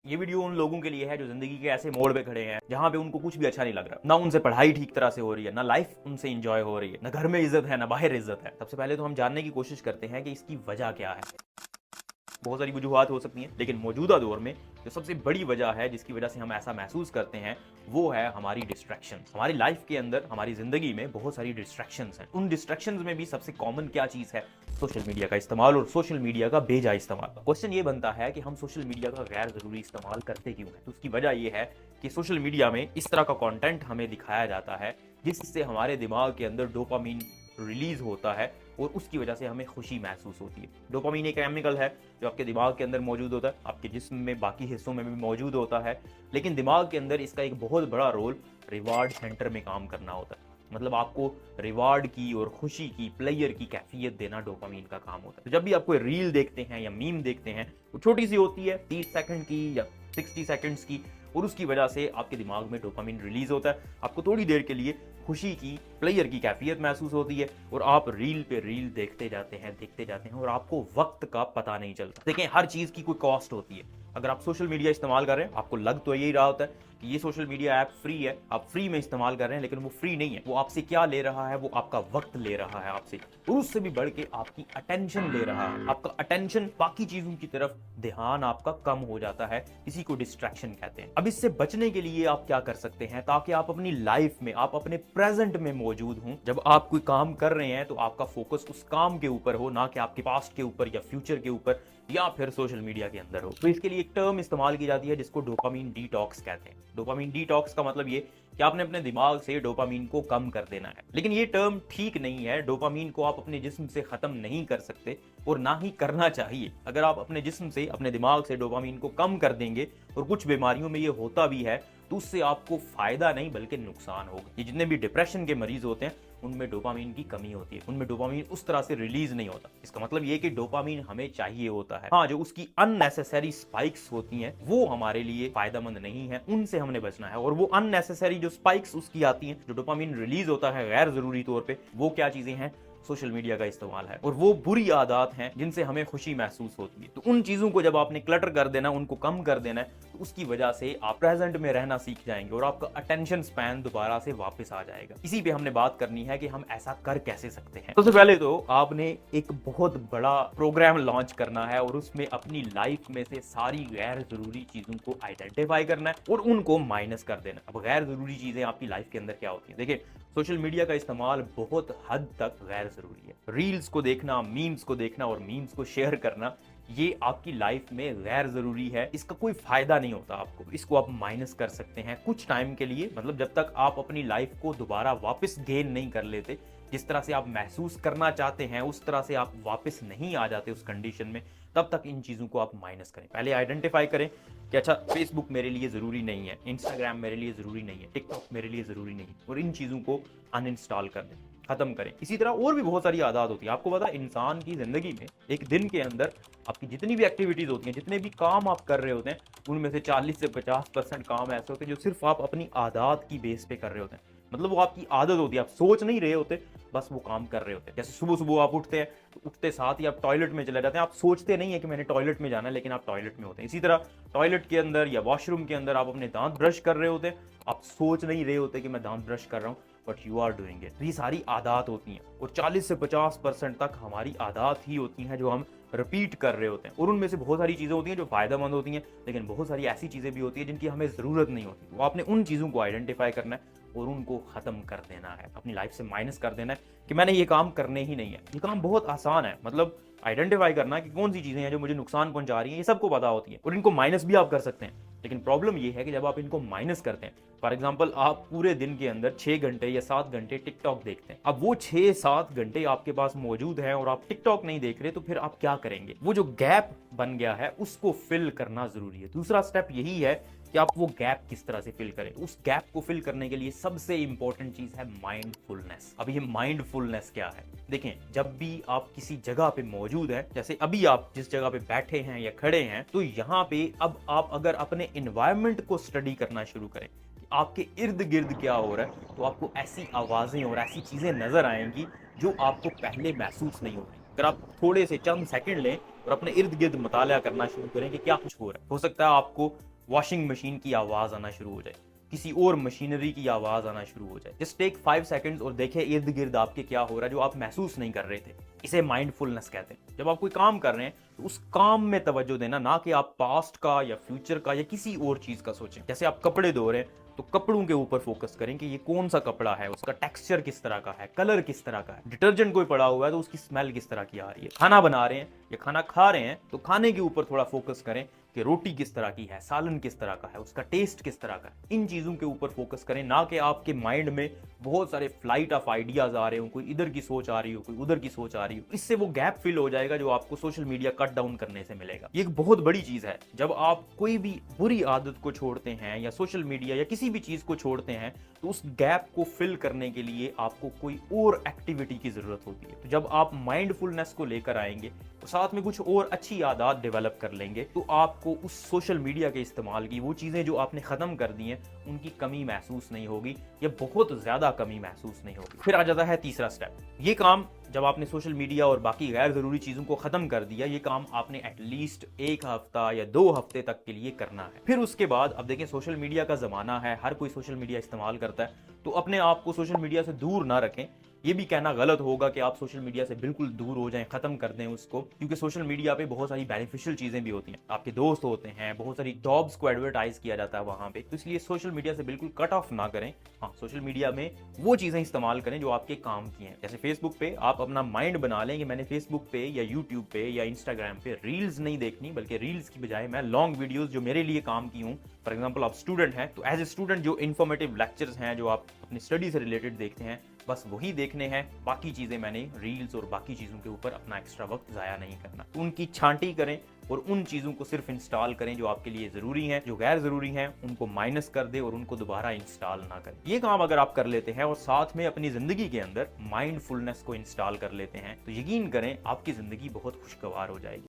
ये वीडियो उन लोगों के लिए है जो जिंदगी के ऐसे मोड़ पे खड़े हैं जहां पे उनको कुछ भी अच्छा नहीं लग रहा, ना उनसे पढ़ाई ठीक तरह से हो रही है, ना लाइफ उनसे एंजॉय हो रही है, ना घर में इज्जत है, ना बाहर इज्जत है। सबसे पहले तो हम जानने की कोशिश करते हैं कि इसकी वजह क्या है। बहुत सारी वजूहत हो सकती हैं, लेकिन मौजूदा दौर में जो सबसे बड़ी वजह है जिसकी वजह से हम ऐसा महसूस करते हैं वो है हमारी डिस्ट्रैक्शन। हमारी लाइफ के अंदर, हमारी जिंदगी में बहुत सारी डिस्ट्रैक्शंस हैं। उन डिस्ट्रैक्शंस में भी सबसे कॉमन क्या चीज है? सोशल मीडिया का इस्तेमाल और सोशल मीडिया का बेजा इस्तेमाल। क्वेश्चन ये बनता है कि हम सोशल मीडिया का गैर जरूरी इस्तेमाल करते क्यों हैं? तो उसकी वजह ये है कि सोशल मीडिया में इस तरह का कंटेंट हमें दिखाया जाता है जिससे हमारे दिमाग के अंदर डोपामीन रिलीज होता है और उसकी वजह से हमें खुशी महसूस होती है। डोपामीन एक केमिकल है जो आपके दिमाग के अंदर मौजूद होता है, आपके जिस्म में बाकी हिस्सों में भी मौजूद होता है, लेकिन दिमाग के अंदर इसका एक बहुत बड़ा रोल रिवार्ड सेंटर में काम करना होता है। मतलब आपको रिवार्ड की और खुशी की, प्लेयर की कैफियत देना डोपामीन का काम होता है। तो जब भी आप कोई रील देखते हैं या मीम देखते हैं, वो छोटी सी होती है, 30 सेकंड की या 60 सेकंड्स की, और उसकी वजह से आपके दिमाग में डोपामीन रिलीज होता है। आपको थोड़ी देर के लिए खुशी की, प्लेयर की कैफियत महसूस होती है और आप रील पे रील देखते जाते हैं और आपको वक्त का पता नहीं चलता। देखें, हर चीज की कोई कॉस्ट होती है। अगर आप सोशल मीडिया इस्तेमाल कर रहे हैं, आपको लग तो यही रहा होता है कि ये सोशल मीडिया ऐप फ्री है, आप फ्री में इस्तेमाल कर रहे हैं, लेकिन वो फ्री नहीं है। वो आपसे क्या ले रहा है? वो आपका वक्त ले रहा है आपसे, और उससे भी बढ़ के आपकी अटेंशन ले रहा है। आपका अटेंशन बाकी चीजों की तरफ, ध्यान आपका कम हो जाता है। इसी को डिस्ट्रैक्शन कहते हैं। अब इससे बचने के लिए आप क्या कर सकते हैं ताकि आप अपनी लाइफ में, आप अपने प्रेजेंट में मौजूद हों? जब आप कोई काम कर रहे हैं तो आपका फोकस उस काम के ऊपर हो, ना कि आपके पास्ट के ऊपर या फ्यूचर के ऊपर या फिर सोशल मीडिया के अंदर हो। तो इसके लिए एक टर्म इस्तेमाल की जाती है जिसको डोपामीन डिटॉक्स कहते हैं। डोपामीन डिटॉक्स का मतलब ये कि आपने अपने दिमाग से डोपामीन को कम कर देना है। लेकिन ये टर्म ठीक नहीं है। डोपामीन को आप अपने जिस्म से खत्म नहीं कर सकते और ना ही करना चाहिए। अगर आप अपने जिस्म से, अपने दिमाग से डोपामीन को कम कर देंगे, और कुछ बीमारियों में ये होता भी है, तो उससे आपको फायदा नहीं बल्कि नुकसान होगा। ये जितने भी डिप्रेशन के मरीज होते हैं उनमें डोपामीन की कमी होती है, उनमें डोपामीन उस तरह से रिलीज नहीं होता। इसका मतलब ये कि डोपामीन हमें चाहिए होता है। हाँ, जो उसकी अननेसेसरी स्पाइक्स होती हैं वो हमारे लिए फायदेमंद नहीं है, उनसे हमने बचना है। और वो अननेसेसरी जो स्पाइक्स उसकी आती हैं, जो डोपामीन रिलीज होता है गैर जरूरी तौर पे, वो क्या चीजें हैं? सोशल मीडिया का इस्तेमाल है, और वो बुरी आदत हैं जिनसे हमें खुशी महसूस होती है। तो उन चीजों को जब आपने क्लटर कर देना, उनको कम कर देना है, तो उसकी वजह से आप प्रेजेंट में रहना सीख जाएंगे और आपका अटेंशन स्पैन दोबारा से वापस आ जाएगा। इसी पे हमने बात करनी है कि हम ऐसा कर कैसे सकते हैं। सबसे पहले तो आपने एक बहुत बड़ा प्रोग्राम लॉन्च करना है और उसमें अपनी लाइफ में से सारी गैर जरूरी चीजों को आइडेंटिफाई करना है और उनको माइनस कर देना। अब गैर जरूरी चीजें आपकी लाइफ के अंदर क्या होती है? देखिए, सोशल मीडिया का इस्तेमाल बहुत हद तक गैर जरूरी है। रील्स को देखना, मीम्स को देखना और मीम्स को शेयर करना, ये आपकी लाइफ में गैर जरूरी है। इसका कोई फायदा नहीं होता आपको। इसको आप माइनस कर सकते हैं कुछ टाइम के लिए, मतलब जब तक आप अपनी लाइफ को दोबारा वापस गेन नहीं कर लेते, जिस तरह से आप महसूस करना चाहते हैं उस तरह से आप वापस नहीं आ जाते उस कंडीशन में, तब तक इन चीजों को आप माइनस करें। पहले आइडेंटिफाई करें कि अच्छा, फेसबुक मेरे लिए जरूरी नहीं है, इंस्टाग्राम मेरे लिए जरूरी नहीं है, टिकटॉक मेरे लिए जरूरी नहीं है, और इन चीजों को अनइंस्टॉल कर दें, खत्म करें। इसी तरह और भी बहुत सारी आदत होती है। आपको पता है, इंसान की जिंदगी में एक दिन के अंदर आपकी जितनी भी एक्टिविटीज होती हैं, जितने भी काम आप कर रहे होते हैं, उनमें से 40 से 50% काम ऐसे होते हैं जो सिर्फ आप अपनी आदत की बेस पे कर रहे होते हैं। मतलब वो आपकी आदत होती है, आप सोच नहीं रहे होते, बस वो काम कर रहे होते हैं। जैसे सुबह सुबह आप उठते हैं तो उठते साथ ही आप टॉयलेट में चले जाते हैं। आप सोचते नहीं है कि मैंने टॉयलेट में जाना है, लेकिन आप टॉयलेट में होते हैं। इसी तरह टॉयलेट के अंदर या वॉशरूम के अंदर आप अपने दांत ब्रश कर रहे होते हैं, आप सोच नहीं रहे होते कि मैं दांत ब्रश कर रहा हूँ, but you are doing it. तो ये सारी आदत होती हैं, और 40 से 50% तक हमारी आदत ही होती हैं जो हम रिपीट कर रहे होते हैं। और उनमें से बहुत सारी चीज़ें होती हैं जो फायदेमंद होती हैं, लेकिन बहुत सारी ऐसी चीज़ें भी होती हैं जिनकी हमें ज़रूरत नहीं होती। वो आपने उन चीज़ों को आइडेंटिफाई करना है और उनको ख़त्म कर देना है, अपनी लाइफ से माइनस कर देना है कि मैंने ये काम करने ही नहीं है। ये काम बहुत आसान है, मतलब आइडेंटिफाई करना कि कौन सी चीज़ें हैं जो मुझे नुकसान पहुंचा रही हैं, ये सबको पता होती है, और इनको माइनस भी आप कर सकते हैं। लेकिन प्रॉब्लम ये है कि जब आप इनको माइनस करते हैं, फॉर एग्जाम्पल आप पूरे दिन के अंदर 6 घंटे या 7 घंटे टिकटॉक देखते हैं, अब वो 6-7 घंटे आपके पास मौजूद हैं और आप टिकटॉक नहीं देख रहे, तो फिर आप क्या करेंगे? वो जो गैप बन गया है उसको फिल करना जरूरी है। दूसरा स्टेप यही है कि आप वो गैप किस तरह से फिल करें। उस गैप को फिल करने के लिए सबसे इंपॉर्टेंट चीज है माइंडफुलनेस। अब ये माइंडफुलनेस क्या है? देखें, जब भी आप किसी जगह पे मौजूद हैं, जैसे अभी आप जिस जगह पे बैठे हैं या खड़े हैं, तो यहाँ पे अब आप अगर अपने एनवायरनमेंट को स्टडी करना शुरू करें, आपके इर्द गिर्द क्या हो रहा है, तो आपको ऐसी आवाजें और ऐसी चीजें नजर आएंगी जो आपको पहले महसूस नहीं हो रही। अगर आप थोड़े से चंद सेकंड लें और अपने इर्द गिर्द मुताला करना शुरू करें कि क्या कुछ हो रहा है, हो सकता है आपको वॉशिंग मशीन की आवाज आना शुरू हो जाए, किसी और मशीनरी की आवाज आना शुरू हो जाए। जस्ट टेक 5 सेकंड्स और देखें इर्द गिर्द आपके क्या हो रहा है जो आप महसूस नहीं कर रहे थे। इसे माइंडफुलनेस कहते हैं। जब आप कोई काम कर रहे हैं तो उस काम में तवज्जो देना, ना कि आप पास्ट का या फ्यूचर का या किसी और चीज का सोचें। जैसे आप कपड़े धो रहे हैं तो कपड़ों के ऊपर फोकस करें कि ये कौन सा कपड़ा है, उसका टेक्सचर किस तरह का है, कलर किस तरह का है। डिटर्जेंट कोई पड़ा हुआ है तो उसकी स्मेल किस तरह की आ रही है। खाना बना रहे हैं या खाना खा रहे हैं तो खाने के ऊपर थोड़ा फोकस करें कि रोटी किस तरह की है, सालन किस तरह का है, उसका टेस्ट किस तरह का है। इन चीजों के ऊपर फोकस करें, ना कि आपके माइंड में बहुत सारे फ्लाइट ऑफ आइडियाज आ रहे हो, कोई इधर की सोच आ रही हो, कोई उधर की सोच आ रही हो। इससे वो गैप फिल हो जाएगा जो आपको सोशल मीडिया कट डाउन करने से मिलेगा। ये एक बहुत बड़ी चीज है। जब आप कोई भी बुरी आदत को छोड़ते हैं या सोशल मीडिया या किसी भी चीज को छोड़ते हैं तो उस गैप को फिल करने के लिए आपको कोई और एक्टिविटी की जरूरत होती है। तो जब आप माइंडफुलनेस को लेकर आएंगे तो साथ में कुछ और अच्छी आदत डेवलप कर लेंगे तो आपको उस सोशल मीडिया के इस्तेमाल की वो चीजें जो आपने खत्म कर दी हैं उनकी कमी महसूस नहीं होगी या बहुत ज्यादा कमी महसूस नहीं होगी। फिर आ जाता है तीसरा स्टेप। ये काम जब आपने सोशल मीडिया और बाकी गैर जरूरी चीजों को खत्म कर दिया, ये काम आपने एटलीस्ट 1 हफ्ता या 2 हफ्ते तक के लिए करना है। फिर उसके बाद अब देखें सोशल मीडिया का जमाना है, हर कोई सोशल मीडिया इस्तेमाल करता है, तो अपने आप को सोशल मीडिया से दूर ना रखें। ये भी कहना गलत होगा कि आप सोशल मीडिया से बिल्कुल दूर हो जाएं, खत्म कर दें उसको, क्योंकि सोशल मीडिया पे बहुत सारी बेनिफिशियल चीजें भी होती हैं। आपके दोस्त होते हैं, बहुत सारी जॉब्स को एडवर्टाइज किया जाता है वहां पे, तो इसलिए सोशल मीडिया से बिल्कुल कट ऑफ ना करें। हाँ, सोशल मीडिया में वो चीजें इस्तेमाल करें जो आपके काम की हैं। जैसे फेसबुक पे आप अपना माइंड बना लें कि मैंने फेसबुक पे या यूट्यूब पे या इंस्टाग्राम पे रील्स नहीं देखनी, बल्कि रील्स की बजाय मैं लॉन्ग वीडियोस जो मेरे लिए काम की हूँ। फॉर एग्जाम्पल आप स्टूडेंट हैं तो एज ए स्टूडेंट जो इन्फॉर्मेटिव लेक्चर्स हैं जो आप अपनी स्टडी से रिलेटेड देखते हैं, बस वही देखने हैं। बाकी चीजें मैंने रील्स और बाकी चीजों के ऊपर अपना एक्स्ट्रा वक्त जाया नहीं करना। तो उनकी छांटी करें और उन चीजों को सिर्फ इंस्टॉल करें जो आपके लिए जरूरी हैं। जो गैर जरूरी हैं उनको माइनस कर दे और उनको दोबारा इंस्टॉल ना करें। ये काम अगर आप कर लेते हैं और साथ में अपनी जिंदगी के अंदर माइंडफुलनेस को इंस्टॉल कर लेते हैं तो यकीन करें आपकी जिंदगी बहुत खुशगवार हो जाएगी।